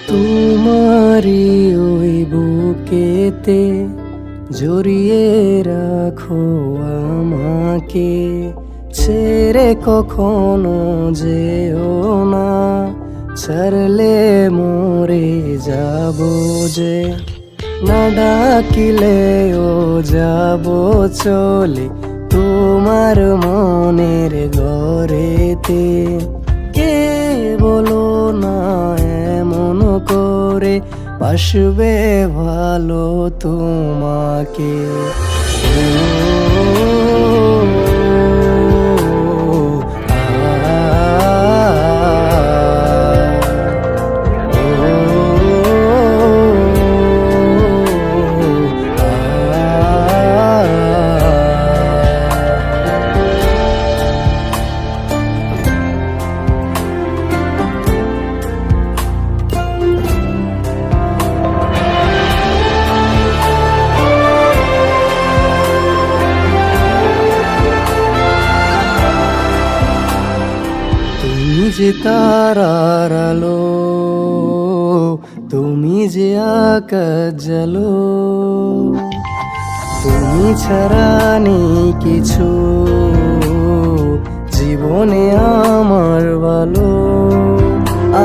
তোমারই ওই বুকেতে জড়িয়ে রাখো আমাকে, ছেড়ে কখনো যেও না, ছাড়লে মরে যাব যে। না ডাকিলেও যাব চলে তোমার মনের ঘরেতে। কে বলো না এমন করে বাসবে ভালো তোমাকে। তুমি যে তারার আলো, তুমি যে আকাশ জালো, তুমি ছাড়া নেই কিছু জীবনে আমার ভালো।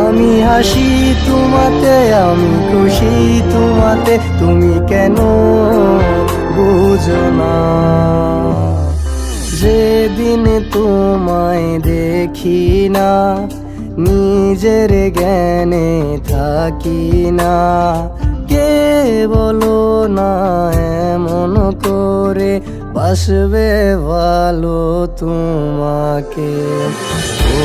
আমি হাসি তোমাতে, আমি খুশি তোমাতে, তুমি কেন বুঝো না। যেদিন তোমায় দেখি না, নিজের জ্ঞানে থাকি না। কে বলো না এমন করে বাসবে ভালো তোমাকে। ও